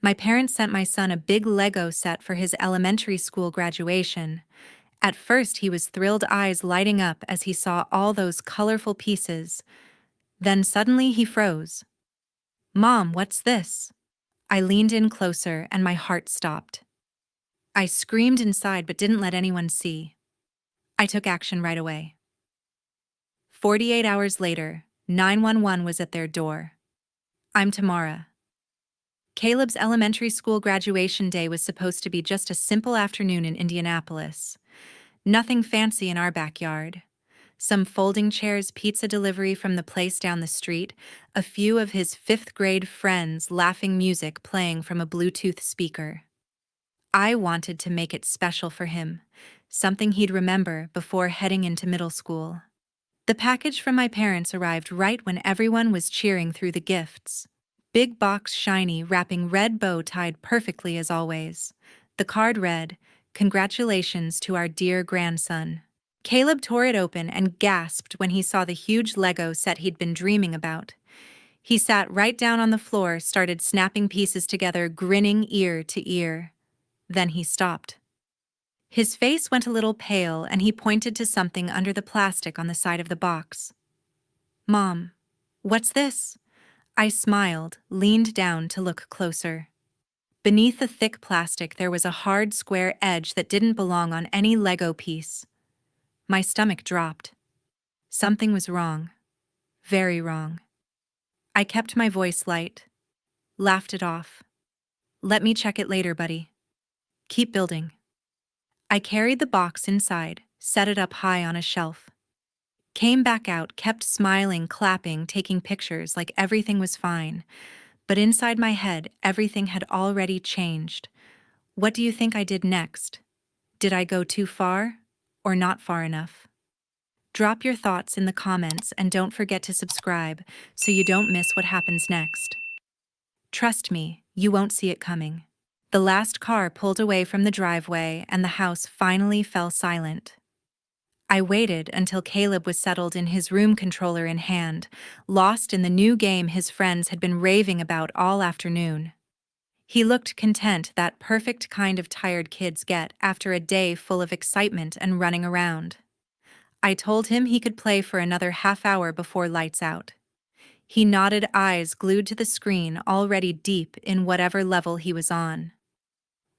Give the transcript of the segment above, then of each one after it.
My parents sent my son a big Lego set for his elementary school graduation. At first, he was thrilled, eyes lighting up as he saw all those colorful pieces. Then suddenly he froze. "Mom, what's this?" I leaned in closer and my heart stopped. I screamed inside but didn't let anyone see. I took action right away. 48 hours later, 911 was at their door. "I'm Tamara." Caleb's elementary school graduation day was supposed to be just a simple afternoon in Indianapolis. Nothing fancy in our backyard. Some folding chairs, pizza delivery from the place down the street, a few of his fifth-grade friends, laughing, music playing from a Bluetooth speaker. I wanted to make it special for him, something he'd remember before heading into middle school. The package from my parents arrived right when everyone was cheering through the gifts. Big box, shiny, wrapping, red bow tied perfectly as always. The card read, "Congratulations to our dear grandson." Caleb tore it open and gasped when he saw the huge Lego set he'd been dreaming about. He sat right down on the floor, started snapping pieces together, grinning ear to ear. Then he stopped. His face went a little pale and he pointed to something under the plastic on the side of the box. "Mom, what's this?" I smiled, leaned down to look closer. Beneath the thick plastic there was a hard square edge that didn't belong on any Lego piece. My stomach dropped. Something was wrong. Very wrong. I kept my voice light. Laughed it off. "Let me check it later, buddy. Keep building." I carried the box inside, set it up high on a shelf. Came back out, kept smiling, clapping, taking pictures like everything was fine. But inside my head, everything had already changed. What do you think I did next? Did I go too far or not far enough? Drop your thoughts in the comments and don't forget to subscribe so you don't miss what happens next. Trust me, you won't see it coming. The last car pulled away from the driveway and the house finally fell silent. I waited until Caleb was settled in his room, controller in hand, lost in the new game his friends had been raving about all afternoon. He looked content, that perfect kind of tired kids get after a day full of excitement and running around. I told him he could play for another half hour before lights out. He nodded, eyes glued to the screen, already deep in whatever level he was on.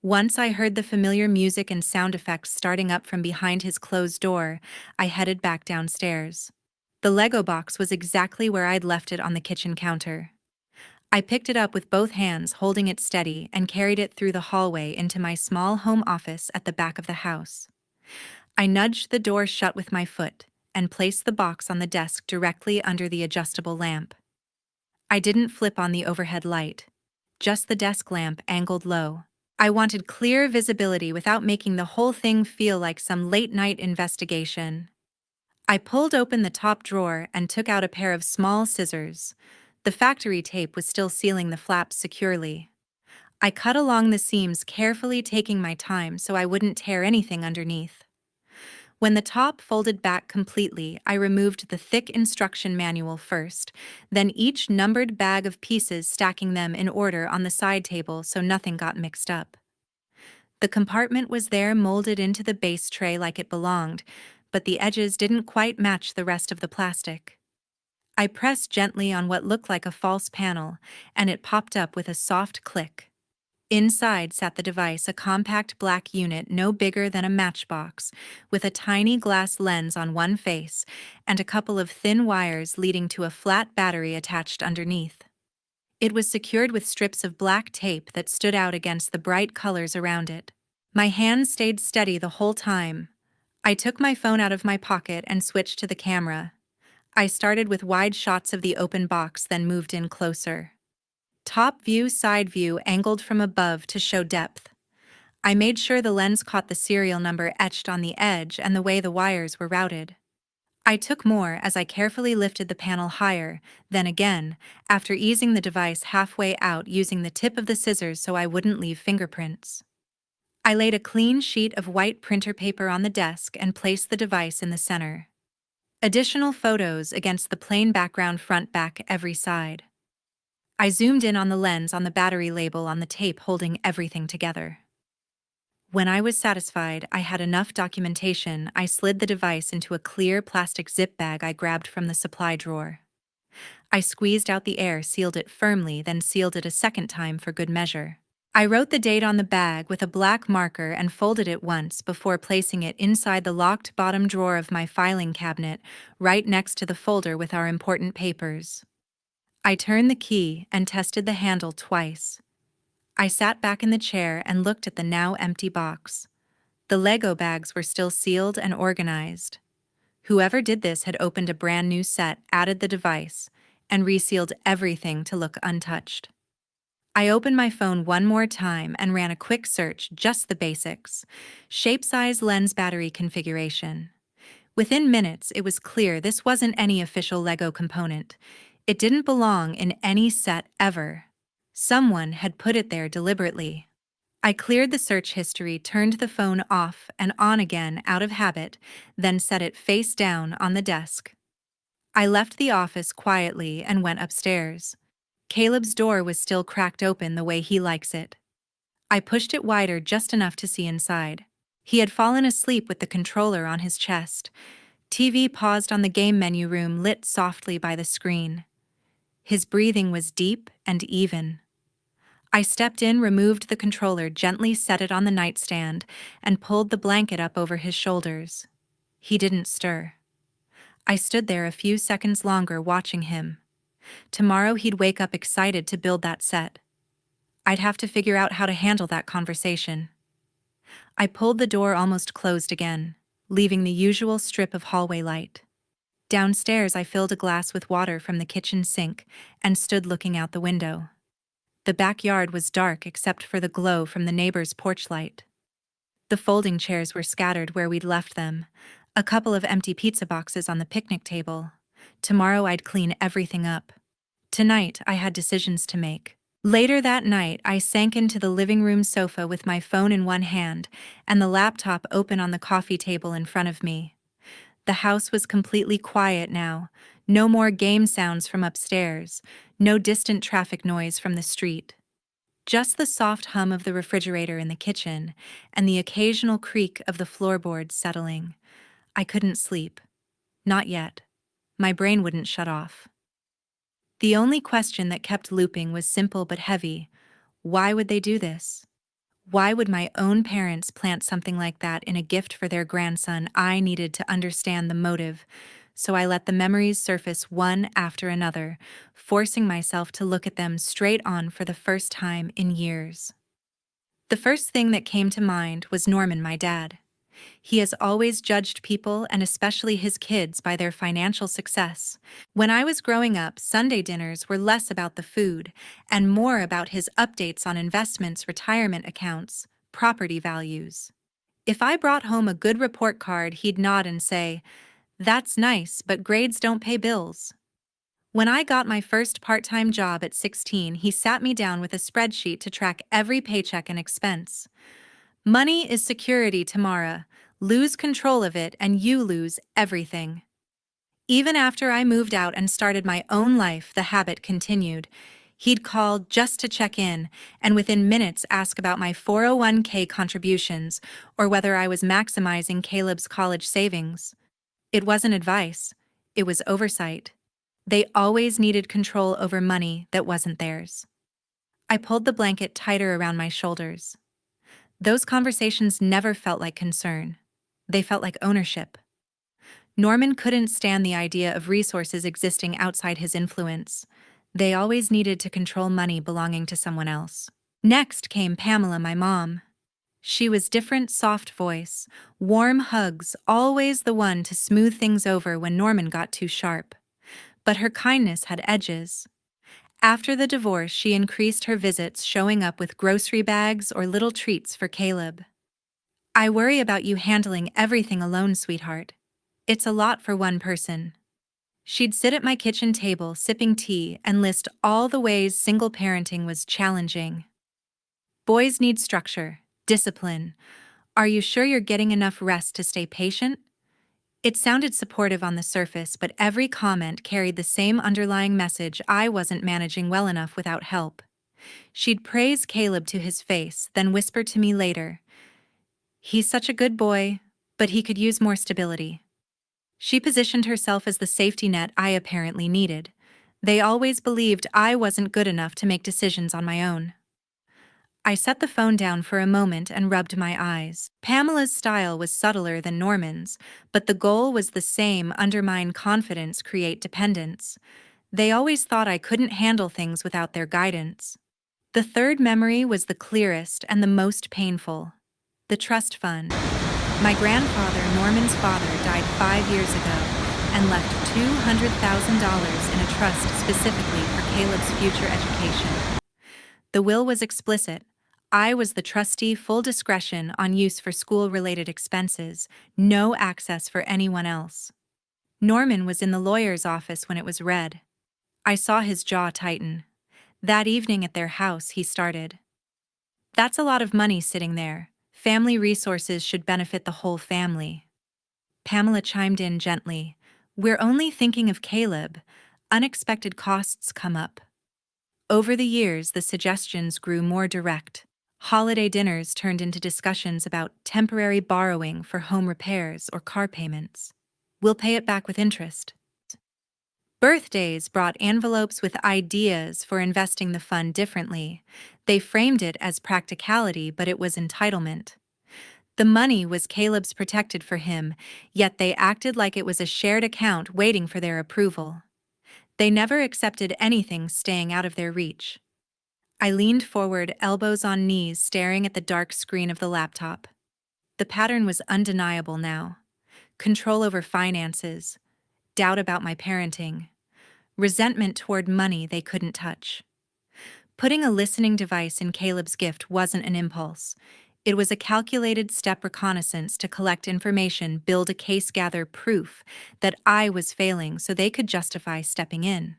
Once I heard the familiar music and sound effects starting up from behind his closed door, I headed back downstairs. The Lego box was exactly where I'd left it on the kitchen counter. I picked it up with both hands, holding it steady, and carried it through the hallway into my small home office at the back of the house. I nudged the door shut with my foot and placed the box on the desk directly under the adjustable lamp. I didn't flip on the overhead light, just the desk lamp angled low. I wanted clear visibility without making the whole thing feel like some late-night investigation. I pulled open the top drawer and took out a pair of small scissors. The factory tape was still sealing the flaps securely. I cut along the seams, carefully taking my time so I wouldn't tear anything underneath. When the top folded back completely, I removed the thick instruction manual first, then each numbered bag of pieces, stacking them in order on the side table so nothing got mixed up. The compartment was there, molded into the base tray like it belonged, but the edges didn't quite match the rest of the plastic. I pressed gently on what looked like a false panel, and it popped up with a soft click. Inside sat the device, a compact black unit no bigger than a matchbox, with a tiny glass lens on one face and a couple of thin wires leading to a flat battery attached underneath. It was secured with strips of black tape that stood out against the bright colors around it. My hands stayed steady the whole time. I took my phone out of my pocket and switched to the camera. I started with wide shots of the open box, then moved in closer. Top view, side view, angled from above to show depth. I made sure the lens caught the serial number etched on the edge and the way the wires were routed. I took more as I carefully lifted the panel higher, then again, after easing the device halfway out using the tip of the scissors so I wouldn't leave fingerprints. I laid a clean sheet of white printer paper on the desk and placed the device in the center. Additional photos against the plain background, front, back, every side. I zoomed in on the lens on the battery label on the tape holding everything together. When I was satisfied I had enough documentation, I slid the device into a clear plastic zip bag I grabbed from the supply drawer. I squeezed out the air, sealed it firmly, then sealed it a second time for good measure. I wrote the date on the bag with a black marker and folded it once before placing it inside the locked bottom drawer of my filing cabinet, right next to the folder with our important papers. I turned the key and tested the handle twice. I sat back in the chair and looked at the now empty box. The Lego bags were still sealed and organized. Whoever did this had opened a brand new set, added the device, and resealed everything to look untouched. I opened my phone one more time and ran a quick search, just the basics. Shape, size, lens, battery configuration. Within minutes, it was clear this wasn't any official Lego component. It didn't belong in any set ever. Someone had put it there deliberately. I cleared the search history, turned the phone off and on again out of habit, then set it face down on the desk. I left the office quietly and went upstairs. Caleb's door was still cracked open the way he likes it. I pushed it wider just enough to see inside. He had fallen asleep with the controller on his chest. TV paused on the game menu room, lit softly by the screen. His breathing was deep and even. I stepped in, removed the controller, gently set it on the nightstand, and pulled the blanket up over his shoulders. He didn't stir. I stood there a few seconds longer, watching him. Tomorrow he'd wake up excited to build that set. I'd have to figure out how to handle that conversation. I pulled the door almost closed again, leaving the usual strip of hallway light. Downstairs, I filled a glass with water from the kitchen sink and stood looking out the window. The backyard was dark except for the glow from the neighbor's porch light. The folding chairs were scattered where we'd left them, a couple of empty pizza boxes on the picnic table. Tomorrow I'd clean everything up. Tonight I had decisions to make. Later that night, I sank into the living room sofa with my phone in one hand and the laptop open on the coffee table in front of me. The house was completely quiet now. No more game sounds from upstairs, no distant traffic noise from the street. Just the soft hum of the refrigerator in the kitchen and the occasional creak of the floorboards settling. I couldn't sleep. Not yet. My brain wouldn't shut off. The only question that kept looping was simple but heavy. Why would they do this? Why would my own parents plant something like that in a gift for their grandson? I needed to understand the motive, so I let the memories surface one after another, forcing myself to look at them straight on for the first time in years. The first thing that came to mind was Norman, my dad. He has always judged people, and especially his kids, by their financial success. When I was growing up, Sunday dinners were less about the food and more about his updates on investments, retirement accounts, property values. If I brought home a good report card, he'd nod and say, "That's nice, but grades don't pay bills." When I got my first part-time job at 16, he sat me down with a spreadsheet to track every paycheck and expense. "Money is security, Tamara. Lose control of it and you lose everything." Even after I moved out and started my own life, the habit continued. He'd call just to check in, and within minutes ask about my 401k contributions or whether I was maximizing Caleb's college savings. It wasn't advice, it was oversight. They always needed control over money that wasn't theirs. I pulled the blanket tighter around my shoulders. Those conversations never felt like concern. They felt like ownership. Norman couldn't stand the idea of resources existing outside his influence. They always needed to control money belonging to someone else. Next came Pamela, my mom. She was different, soft voice, warm hugs, always the one to smooth things over when Norman got too sharp. But her kindness had edges. After the divorce, she increased her visits, showing up with grocery bags or little treats for Caleb. "I worry about you handling everything alone, sweetheart. It's a lot for one person." She'd sit at my kitchen table, sipping tea, and list all the ways single parenting was challenging. "Boys need structure, discipline. Are you sure you're getting enough rest to stay patient? It sounded supportive on the surface, but every comment carried the same underlying message: I wasn't managing well enough without help. She'd praise Caleb to his face, then whisper to me later, "He's such a good boy, but he could use more stability." She positioned herself as the safety net I apparently needed. They always believed I wasn't good enough to make decisions on my own. I set the phone down for a moment and rubbed my eyes. Pamela's style was subtler than Norman's, but the goal was the same: undermine confidence, create dependence. They always thought I couldn't handle things without their guidance. The third memory was the clearest and the most painful: the trust fund. My grandfather, Norman's father, died 5 years ago and left $200,000 in a trust specifically for Caleb's future education. The will was explicit. I was the trustee, full discretion on use for school-related expenses, no access for anyone else. Norman was in the lawyer's office when it was read. I saw his jaw tighten. That evening at their house, he started, "That's a lot of money sitting there. Family resources should benefit the whole family." Pamela chimed in gently, "We're only thinking of Caleb. Unexpected costs come up." Over the years, the suggestions grew more direct. Holiday dinners turned into discussions about temporary borrowing for home repairs or car payments. "We'll pay it back with interest." Birthdays brought envelopes with ideas for investing the fund differently. They framed it as practicality, but it was entitlement. The money was Caleb's, protected for him, yet they acted like it was a shared account waiting for their approval. They never accepted anything staying out of their reach. I leaned forward, elbows on knees, staring at the dark screen of the laptop. The pattern was undeniable now: control over finances, doubt about my parenting, resentment toward money they couldn't touch. Putting a listening device in Caleb's gift wasn't an impulse. It was a calculated step: reconnaissance to collect information, build a case, gather proof that I was failing so they could justify stepping in.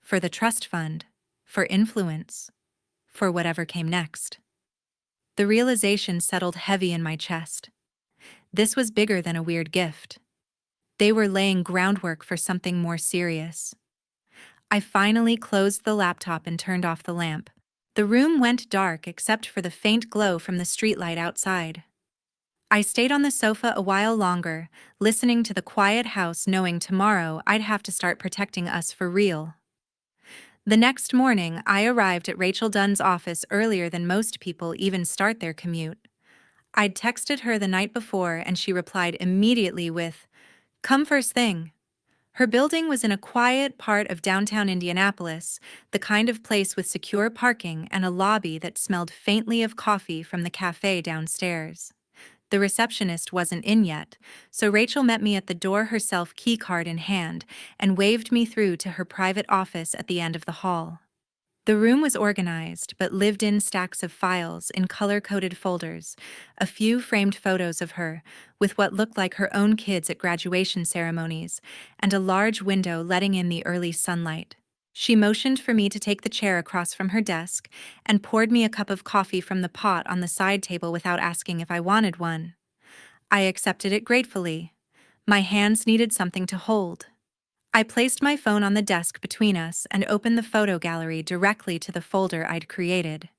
For the trust fund, for influence, for whatever came next. The realization settled heavy in my chest. This was bigger than a weird gift. They were laying groundwork for something more serious. I finally closed the laptop and turned off the lamp. The room went dark except for the faint glow from the streetlight outside. I stayed on the sofa a while longer, listening to the quiet house, knowing tomorrow I'd have to start protecting us for real. The next morning, I arrived at Rachel Dunn's office earlier than most people even start their commute. I'd texted her the night before and she replied immediately with, "Come first thing." Her building was in a quiet part of downtown Indianapolis, the kind of place with secure parking and a lobby that smelled faintly of coffee from the cafe downstairs. The receptionist wasn't in yet, so Rachel met me at the door herself, keycard in hand, and waved me through to her private office at the end of the hall. The room was organized, but lived in stacks of files in color-coded folders, a few framed photos of her, with what looked like her own kids at graduation ceremonies, and a large window letting in the early sunlight. She motioned for me to take the chair across from her desk and poured me a cup of coffee from the pot on the side table without asking if I wanted one. I accepted it gratefully. My hands needed something to hold. I placed my phone on the desk between us and opened the photo gallery directly to the folder I'd created.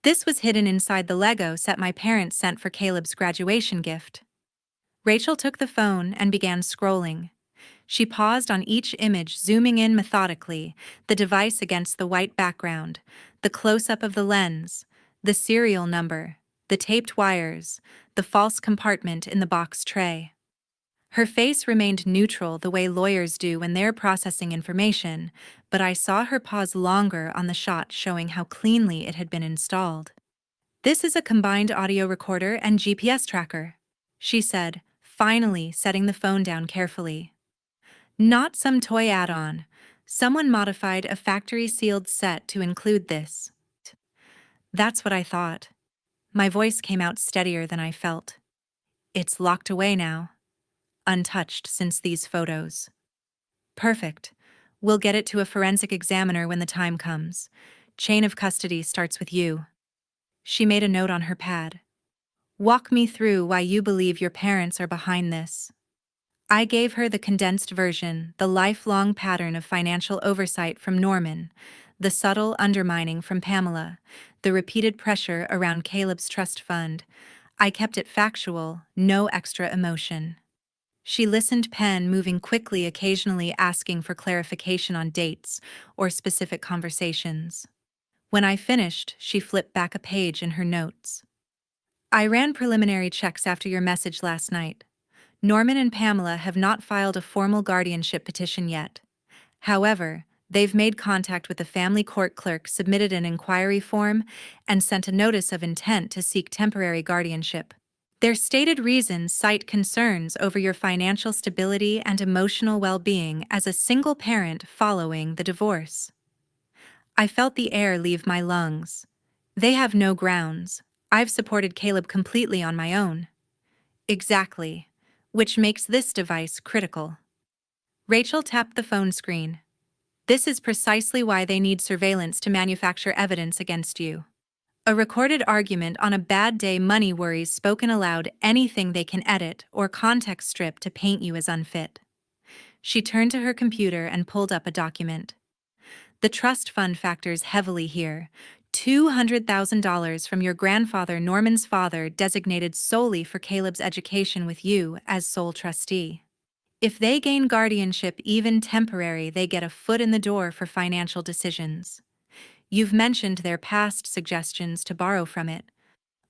This was hidden inside the Lego set my parents sent for Caleb's graduation gift. Rachel took the phone and began scrolling. She paused on each image, zooming in methodically, the device against the white background, the close-up of the lens, the serial number, the taped wires, the false compartment in the box tray. Her face remained neutral, the way lawyers do when they're processing information, but I saw her pause longer on the shot, showing how cleanly it had been installed. "This is a combined audio recorder and GPS tracker," she said, finally setting the phone down carefully. "Not some toy add-on. Someone modified a factory-sealed set to include this." That's what I thought. My voice came out steadier than I felt. "It's locked away now. Untouched since these photos." "Perfect. We'll get it to a forensic examiner when the time comes. Chain of custody starts with you." She made a note on her pad. "Walk me through why you believe your parents are behind this." I gave her the condensed version, the lifelong pattern of financial oversight from Norman, the subtle undermining from Pamela, the repeated pressure around Caleb's trust fund. I kept it factual, no extra emotion. She listened, pen moving quickly, occasionally asking for clarification on dates or specific conversations. When I finished, she flipped back a page in her notes. I ran preliminary checks after your message last night. Norman and Pamela have not filed a formal guardianship petition yet. However, they've made contact with the family court clerk, submitted an inquiry form, and sent a notice of intent to seek temporary guardianship. Their stated reasons cite concerns over your financial stability and emotional well-being as a single parent following the divorce. I felt the air leave my lungs. They have no grounds. I've supported Caleb completely on my own. Exactly. Which makes this device critical. Rachel tapped the phone screen. This is precisely why they need surveillance to manufacture evidence against you. A recorded argument on a bad day, money worries spoken aloud, anything they can edit or context strip to paint you as unfit. She turned to her computer and pulled up a document. The trust fund factors heavily here. $200,000 from your grandfather, Norman's father, designated solely for Caleb's education with you as sole trustee. If they gain guardianship, even temporary, they get a foot in the door for financial decisions. You've mentioned their past suggestions to borrow from it.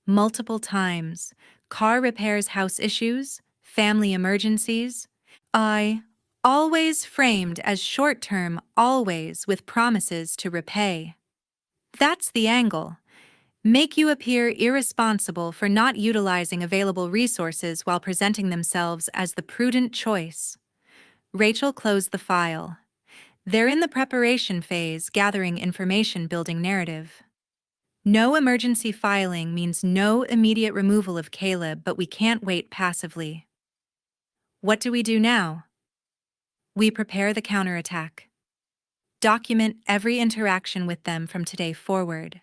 Multiple times. Car repairs, house issues, family emergencies. Always framed as short-term, always with promises to repay. That's the angle. Make you appear irresponsible for not utilizing available resources while presenting themselves as the prudent choice. Rachel closed the file. They're in the preparation phase, gathering information, building narrative. No emergency filing means no immediate removal of Caleb, but we can't wait passively. What do we do now? We prepare the counterattack. Document every interaction with them from today forward.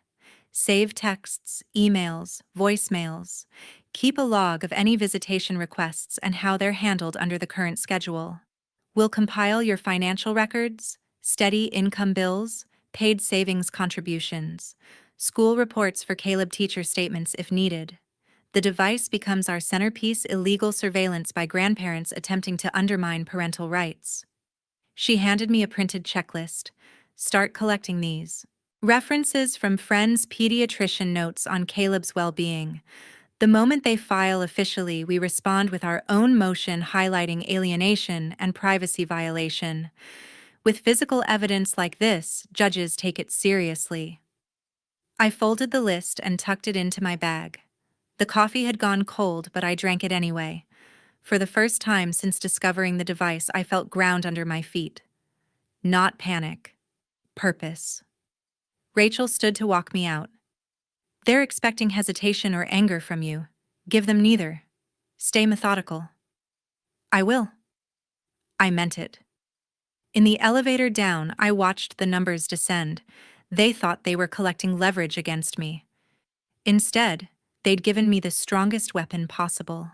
Save texts, emails, voicemails. Keep a log of any visitation requests and how they're handled under the current schedule. We'll compile your financial records, steady income bills, paid savings contributions, school reports for Caleb, teacher statements if needed. The device becomes our centerpiece, illegal surveillance by grandparents attempting to undermine parental rights. She handed me a printed checklist. Start collecting these. References from friends, pediatrician notes on Caleb's well-being. The moment they file officially, we respond with our own motion highlighting alienation and privacy violation. With physical evidence like this, judges take it seriously. I folded the list and tucked it into my bag. The coffee had gone cold, but I drank it anyway. For the first time since discovering the device, I felt ground under my feet. Not panic. Purpose. Rachel stood to walk me out. They're expecting hesitation or anger from you. Give them neither. Stay methodical. I will. I meant it. In the elevator down, I watched the numbers descend. They thought they were collecting leverage against me. Instead, they'd given me the strongest weapon possible.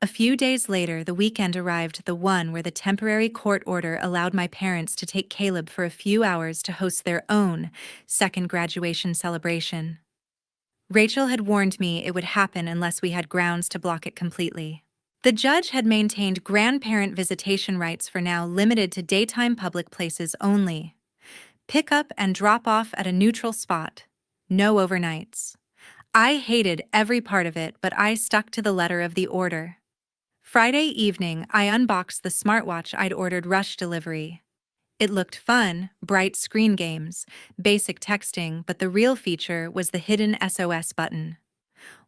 A few days later, the weekend arrived, the one where the temporary court order allowed my parents to take Caleb for a few hours to host their own second graduation celebration. Rachel had warned me it would happen unless we had grounds to block it completely. The judge had maintained grandparent visitation rights for now, limited to daytime public places only. Pick up and drop off at a neutral spot. No overnights. I hated every part of it, but I stuck to the letter of the order. Friday evening, I unboxed the smartwatch I'd ordered rush delivery. It looked fun, bright screen games, basic texting, but the real feature was the hidden SOS button.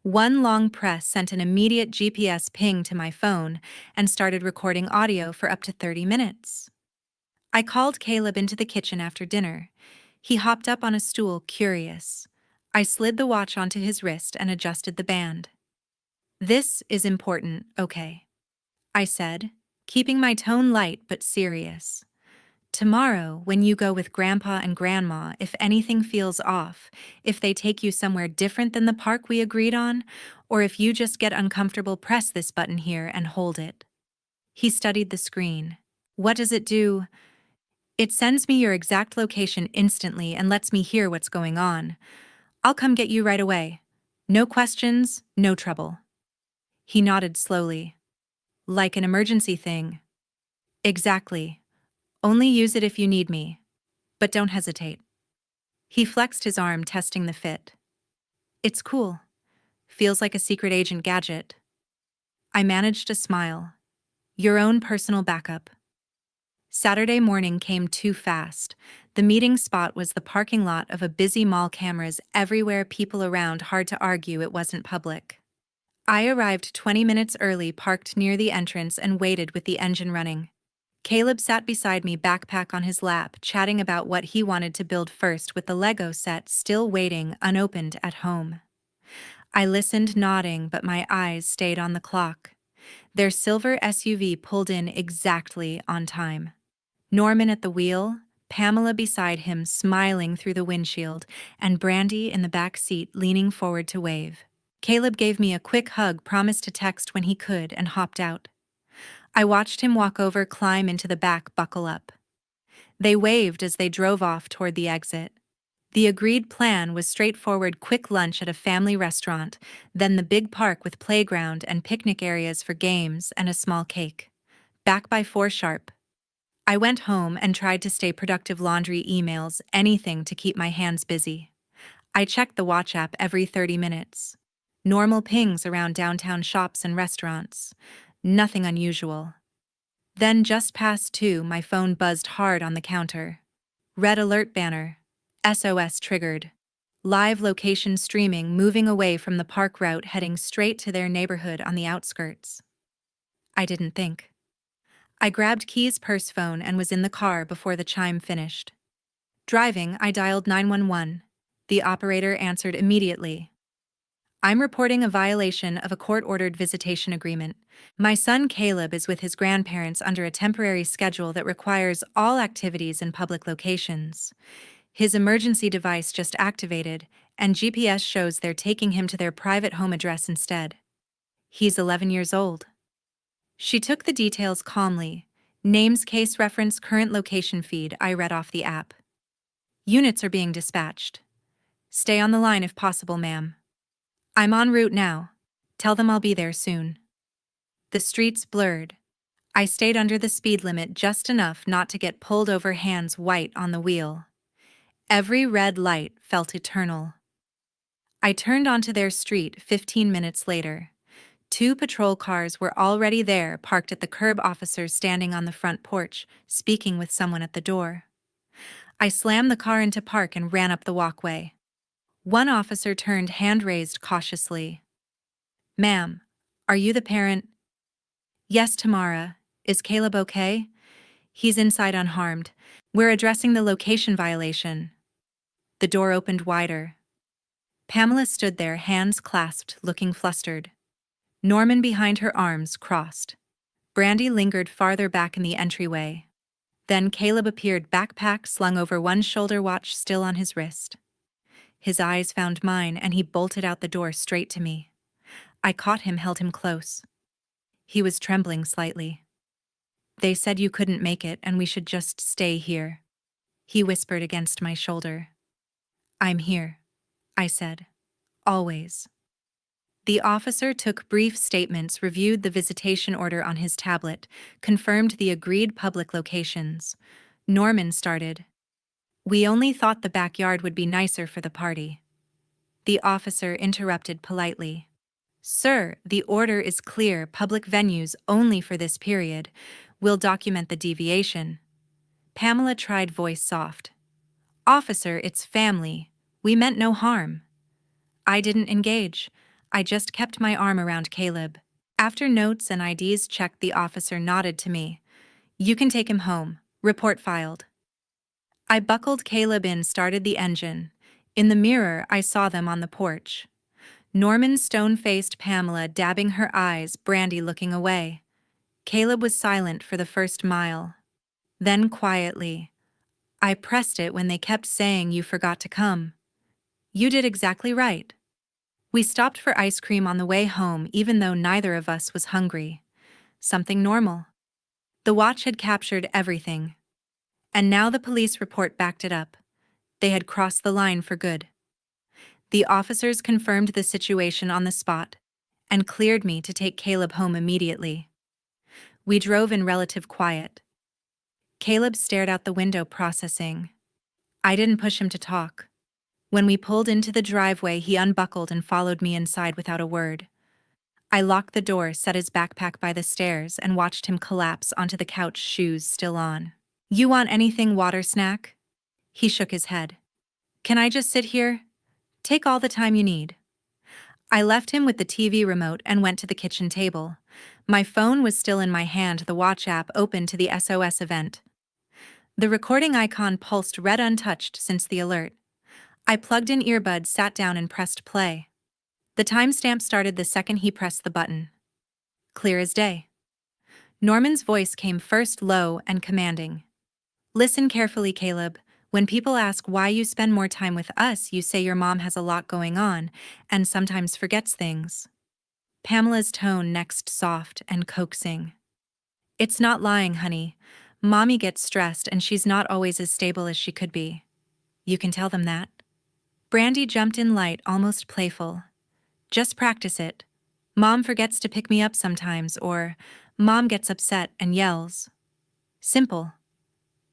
One long press sent an immediate GPS ping to my phone and started recording audio for up to 30 minutes. I called Caleb into the kitchen after dinner. He hopped up on a stool, curious. I slid the watch onto his wrist and adjusted the band. This is important, okay? I said, keeping my tone light but serious. Tomorrow, when you go with Grandpa and Grandma, if anything feels off, if they take you somewhere different than the park we agreed on, or if you just get uncomfortable, press this button here and hold it. He studied the screen. What does it do? It sends me your exact location instantly and lets me hear what's going on. I'll come get you right away. No questions, no trouble. He nodded slowly. Like an emergency thing. Exactly. Only use it if you need me. But don't hesitate. He flexed his arm, testing the fit. It's cool. Feels like a secret agent gadget. I managed to smile. Your own personal backup. Saturday morning came too fast. The meeting spot was the parking lot of a busy mall, cameras everywhere, people around, hard to argue it wasn't public. I arrived 20 minutes early, parked near the entrance, and waited with the engine running. Caleb sat beside me, backpack on his lap, chatting about what he wanted to build first, with the Lego set still waiting unopened at home. I listened, nodding, but my eyes stayed on the clock. Their silver SUV pulled in exactly on time. Norman at the wheel, Pamela beside him smiling through the windshield, and Brandi in the back seat leaning forward to wave. Caleb gave me a quick hug, promised to text when he could, and hopped out. I watched him walk over, climb into the back, buckle up. They waved as they drove off toward the exit. The agreed plan was straightforward: quick lunch at a family restaurant, then the big park with playground and picnic areas for games, and a small cake. Back by 4 sharp. I went home and tried to stay productive: laundry, emails, anything to keep my hands busy. I checked the watch app every 30 minutes. Normal pings around downtown shops and restaurants. Nothing unusual. Then just past 2, my phone buzzed hard on the counter. Red alert banner. SOS triggered. Live location streaming, moving away from the park route, heading straight to their neighborhood on the outskirts. I didn't think. I grabbed keys, purse, phone, and was in the car before the chime finished. Driving, I dialed 911. The operator answered immediately. I'm reporting a violation of a court-ordered visitation agreement. My son Caleb is with his grandparents under a temporary schedule that requires all activities in public locations. His emergency device just activated, and GPS shows they're taking him to their private home address instead. He's 11 years old. She took the details calmly. Names, case reference, current location feed. I read off the app. Units are being dispatched. Stay on the line if possible, ma'am. I'm en route now. Tell them I'll be there soon. The streets blurred. I stayed under the speed limit just enough not to get pulled over, hands white on the wheel. Every red light felt eternal. I turned onto their street 15 minutes later. 2 patrol cars were already there, parked at the curb, officers standing on the front porch, speaking with someone at the door. I slammed the car into park and ran up the walkway. One officer turned, hand raised cautiously. Ma'am, are you the parent? Yes, Tamara. Is Caleb okay? He's inside unharmed. We're addressing the location violation. The door opened wider. Pamela stood there, hands clasped, looking flustered. Norman behind her, arms crossed. Brandi lingered farther back in the entryway. Then Caleb appeared, backpack slung over one shoulder, watch still on his wrist. His eyes found mine, and he bolted out the door straight to me. I caught him, held him close. He was trembling slightly. They said you couldn't make it and we should just stay here. He whispered against my shoulder. I'm here, I said. Always. The officer took brief statements, reviewed the visitation order on his tablet, confirmed the agreed public locations. Norman started. We only thought the backyard would be nicer for the party. The officer interrupted politely. Sir, the order is clear: public venues only for this period. We'll document the deviation. Pamela tried, voice soft. Officer, it's family. We meant no harm. I didn't engage. I just kept my arm around Caleb. After notes and IDs checked, the officer nodded to me. You can take him home. Report filed. I buckled Caleb in, started the engine. In the mirror, I saw them on the porch. Norman stone-faced, Pamela dabbing her eyes, Brandi looking away. Caleb was silent for the first mile. Then quietly, I pressed it when they kept saying you forgot to come. You did exactly right. We stopped for ice cream on the way home, even though neither of us was hungry. Something normal. The watch had captured everything. And now the police report backed it up. They had crossed the line for good. The officers confirmed the situation on the spot and cleared me to take Caleb home immediately. We drove in relative quiet. Caleb stared out the window, processing. I didn't push him to talk. When we pulled into the driveway, he unbuckled and followed me inside without a word. I locked the door, set his backpack by the stairs, and watched him collapse onto the couch, shoes still on. You want anything, water, snack? He shook his head. Can I just sit here? Take all the time you need. I left him with the TV remote and went to the kitchen table. My phone was still in my hand, the watch app open to the SOS event. The recording icon pulsed red, untouched since the alert. I plugged in earbuds, sat down, and pressed play. The timestamp started the second he pressed the button. Clear as day. Norman's voice came first, low and commanding. Listen carefully, Caleb. When people ask why you spend more time with us, you say your mom has a lot going on and sometimes forgets things. Pamela's tone next, soft and coaxing. It's not lying, honey. Mommy gets stressed and she's not always as stable as she could be. You can tell them that. Brandi jumped in, light, almost playful. Just practice it. Mom forgets to pick me up sometimes, or Mom gets upset and yells. Simple.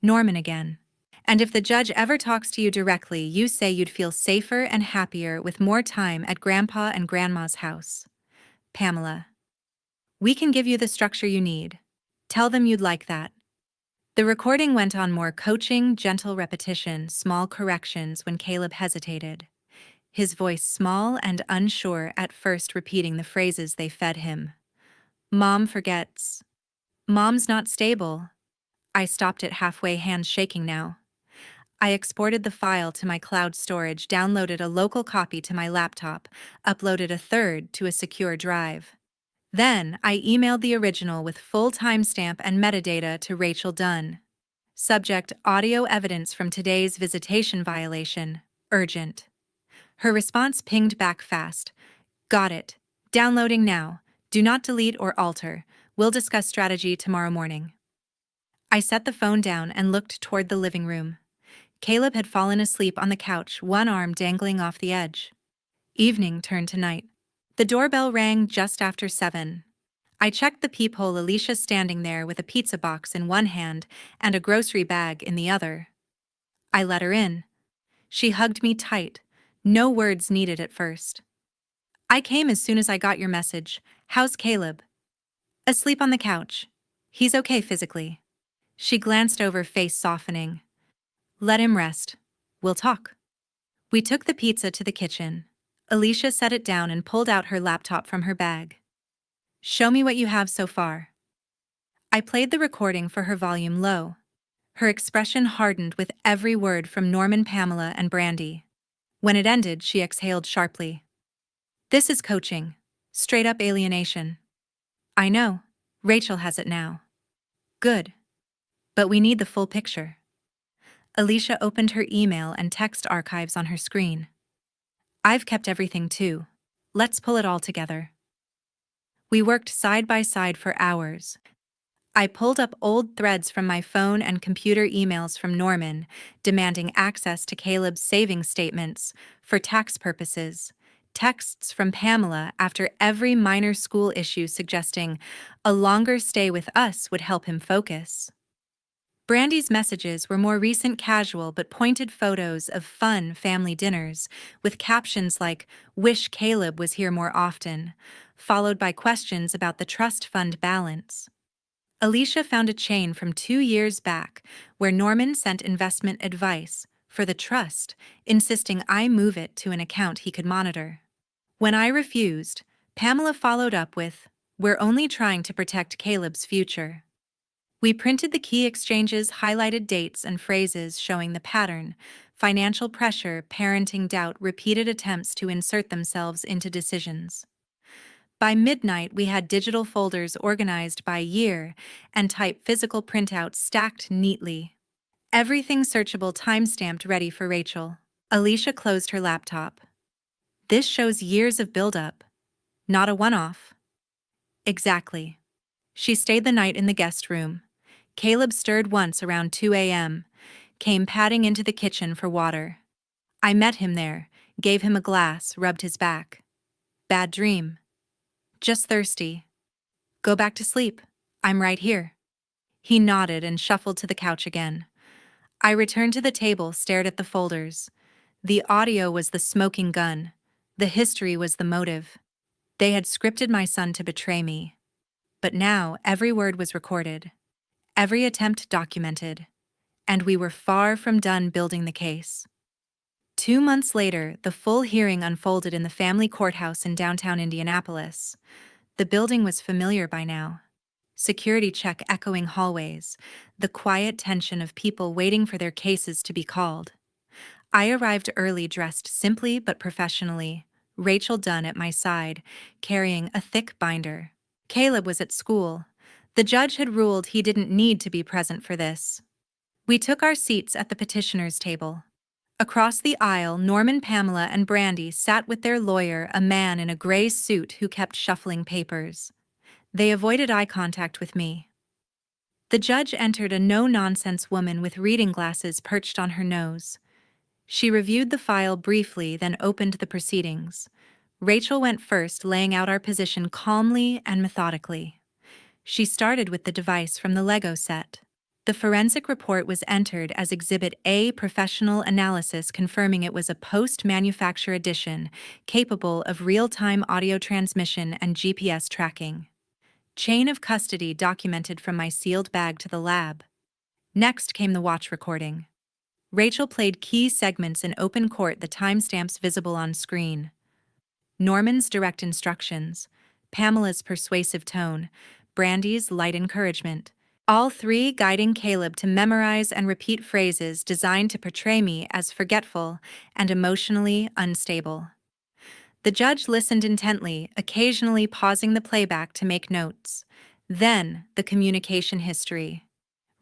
Norman again. And if the judge ever talks to you directly, you say you'd feel safer and happier with more time at Grandpa and Grandma's house. Pamela. We can give you the structure you need. Tell them you'd like that. The recording went on, more coaching, gentle repetition, small corrections when Caleb hesitated. His voice small and unsure at first, repeating the phrases they fed him. Mom forgets. Mom's not stable. I stopped it halfway, hands shaking now. I exported the file to my cloud storage, downloaded a local copy to my laptop, uploaded a third to a secure drive. Then I emailed the original with full timestamp and metadata to Rachel Dunn. Subject: audio evidence from today's visitation violation. Urgent. Her response pinged back fast. Got it. Downloading now. Do not delete or alter. We'll discuss strategy tomorrow morning. I set the phone down and looked toward the living room. Caleb had fallen asleep on the couch, one arm dangling off the edge. Evening turned to night. The doorbell rang just after 7. I checked the peephole, Alicia standing there with a pizza box in one hand and a grocery bag in the other. I let her in. She hugged me tight. No words needed at first. I came as soon as I got your message. How's Caleb? Asleep on the couch. He's okay physically. She glanced over, face softening. Let him rest. We'll talk. We took the pizza to the kitchen. Alicia set it down and pulled out her laptop from her bag. Show me what you have so far. I played the recording for her, volume low. Her expression hardened with every word from Norman, Pamela, and Brandi. When it ended, she exhaled sharply. This is coaching. Straight up alienation. I know. Rachel has it now. Good. But we need the full picture. Alicia opened her email and text archives on her screen. I've kept everything too. Let's pull it all together. We worked side by side for hours. I pulled up old threads from my phone and computer, emails from Norman, demanding access to Caleb's savings statements for tax purposes, texts from Pamela after every minor school issue suggesting a longer stay with us would help him focus. Brandi's messages were more recent, casual but pointed photos of fun family dinners, with captions like, "Wish Caleb was here more often," followed by questions about the trust fund balance. Alicia found a chain from 2 years back where Norman sent investment advice for the trust, insisting I move it to an account he could monitor. When I refused, Pamela followed up with, "We're only trying to protect Caleb's future." We printed the key exchanges, highlighted dates and phrases showing the pattern: financial pressure, parenting doubt, repeated attempts to insert themselves into decisions. By midnight, we had digital folders organized by year and type physical printouts stacked neatly. Everything searchable, timestamped, ready for Rachel. Alicia closed her laptop. This shows years of buildup, not a one-off. Exactly. She stayed the night in the guest room. Caleb stirred once around 2 a.m., came padding into the kitchen for water. I met him there, gave him a glass, rubbed his back. Bad dream. Just thirsty. Go back to sleep. I'm right here. He nodded and shuffled to the couch again. I returned to the table, stared at the folders. The audio was the smoking gun. The history was the motive. They had scripted my son to betray me. But now every word was recorded. Every attempt documented. And we were far from done building the case. 2 months later, the full hearing unfolded in the family courthouse in downtown Indianapolis. The building was familiar by now. Security check echoing hallways, the quiet tension of people waiting for their cases to be called. I arrived early, dressed simply but professionally, Rachel Dunn at my side, carrying a thick binder. Caleb was at school. The judge had ruled he didn't need to be present for this. We took our seats at the petitioner's table. Across the aisle, Norman, Pamela, and Brandi sat with their lawyer, a man in a gray suit who kept shuffling papers. They avoided eye contact with me. The judge entered, a no-nonsense woman with reading glasses perched on her nose. She reviewed the file briefly, then opened the proceedings. Rachel went first, laying out our position calmly and methodically. She started with the device from the Lego set. The forensic report was entered as Exhibit A, professional analysis confirming it was a post-manufacture edition capable of real-time audio transmission and GPS tracking. Chain of custody documented from my sealed bag to the lab. Next came the watch recording. Rachel played key segments in open court, the timestamps visible on screen. Norman's direct instructions, Pamela's persuasive tone, Brandi's light encouragement. All three guiding Caleb to memorize and repeat phrases designed to portray me as forgetful and emotionally unstable. The judge listened intently, occasionally pausing the playback to make notes. Then, the communication history.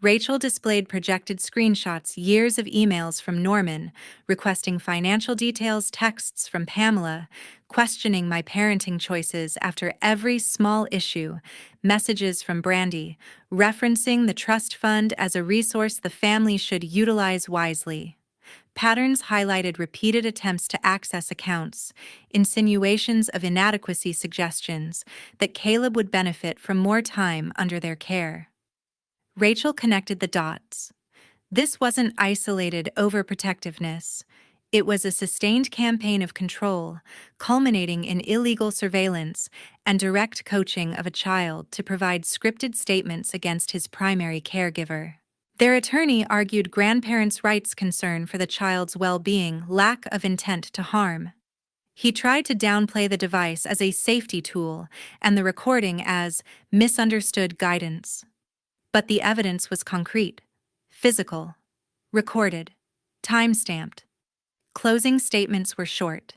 Rachel displayed projected screenshots, years of emails from Norman, requesting financial details, texts from Pamela, questioning my parenting choices after every small issue, messages from Brandi, referencing the trust fund as a resource the family should utilize wisely. Patterns highlighted repeated attempts to access accounts, insinuations of inadequacy, suggestions that Caleb would benefit from more time under their care. Rachel connected the dots. This wasn't isolated overprotectiveness. It was a sustained campaign of control, culminating in illegal surveillance and direct coaching of a child to provide scripted statements against his primary caregiver. Their attorney argued grandparents' rights concern for the child's well-being, lack of intent to harm. He tried to downplay the device as a safety tool and the recording as misunderstood guidance. But the evidence was concrete, physical, recorded, time-stamped. Closing statements were short.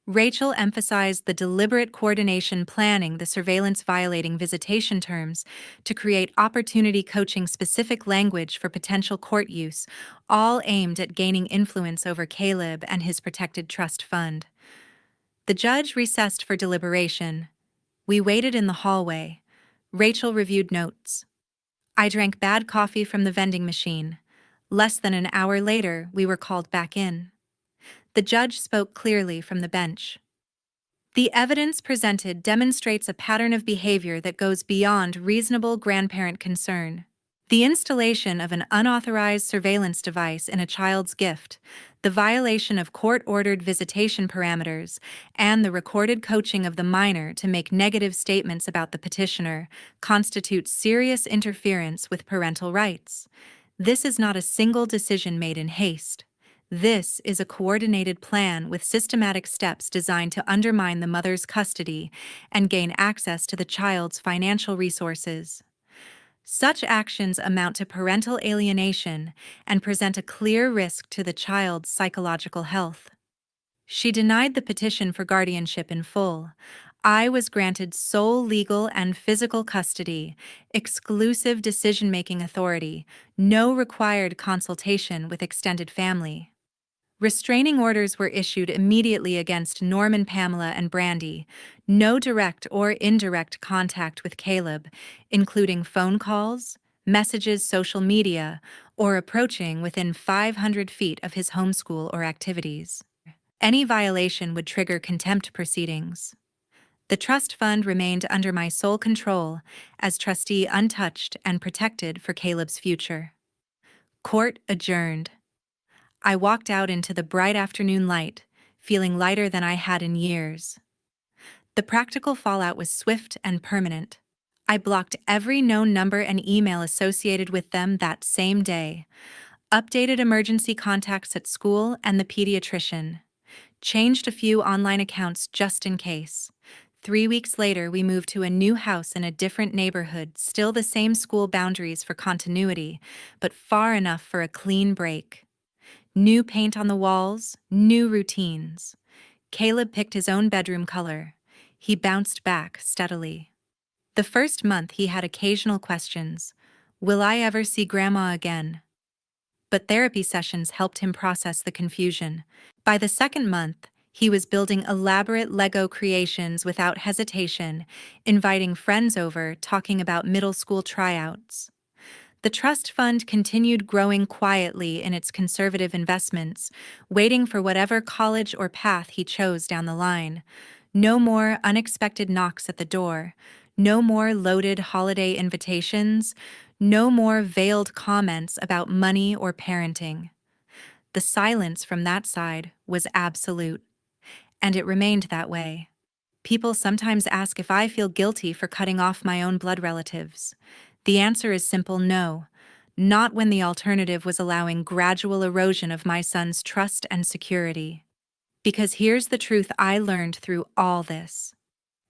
Rachel emphasized the deliberate coordination, planning the surveillance, violating visitation terms to create opportunity, coaching specific language for potential court use, all aimed at gaining influence over Caleb and his protected trust fund. The judge recessed for deliberation. We waited in the hallway. Rachel reviewed notes. I drank bad coffee from the vending machine. Less than an hour later, we were called back in. The judge spoke clearly from the bench. The evidence presented demonstrates a pattern of behavior that goes beyond reasonable grandparent concern. The installation of an unauthorized surveillance device in a child's gift, the violation of court-ordered visitation parameters, and the recorded coaching of the minor to make negative statements about the petitioner constitute serious interference with parental rights. This is not a single decision made in haste. This is a coordinated plan with systematic steps designed to undermine the mother's custody and gain access to the child's financial resources. Such actions amount to parental alienation and present a clear risk to the child's psychological health. She denied the petition for guardianship in full. I was granted sole legal and physical custody, exclusive decision-making authority, no required consultation with extended family. Restraining orders were issued immediately against Norman, Pamela, and Brandi. No direct or indirect contact with Caleb, including phone calls, messages, social media, or approaching within 500 feet of his homeschool or activities. Any violation would trigger contempt proceedings. The trust fund remained under my sole control as trustee, untouched and protected for Caleb's future. Court adjourned. I walked out into the bright afternoon light, feeling lighter than I had in years. The practical fallout was swift and permanent. I blocked every known number and email associated with them that same day, updated emergency contacts at school and the pediatrician, changed a few online accounts just in case. 3 weeks later, we moved to a new house in a different neighborhood, still the same school boundaries for continuity, but far enough for a clean break. New paint on the walls, new routines. Caleb picked his own bedroom color. He bounced back steadily. The first month he had occasional questions. Will I ever see Grandma again? But therapy sessions helped him process the confusion. By the second month, he was building elaborate Lego creations without hesitation, inviting friends over, talking about middle school tryouts. The trust fund continued growing quietly in its conservative investments, waiting for whatever college or path he chose down the line. No more unexpected knocks at the door, no more loaded holiday invitations, no more veiled comments about money or parenting. The silence from that side was absolute, and it remained that way. People sometimes ask if I feel guilty for cutting off my own blood relatives. The answer is simple: no. Not when the alternative was allowing gradual erosion of my son's trust and security. Because here's the truth I learned through all this.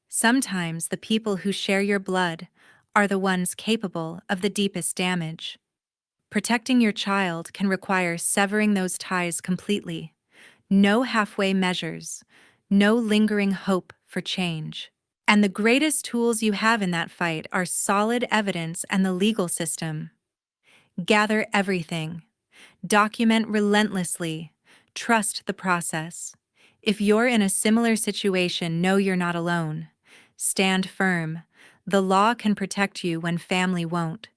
Sometimes the people who share your blood are the ones capable of the deepest damage. Protecting your child can require severing those ties completely. No halfway measures, no lingering hope for change. And the greatest tools you have in that fight are solid evidence and the legal system. Gather everything. Document relentlessly. Trust the process. If you're in a similar situation, know you're not alone. Stand firm. The law can protect you when family won't.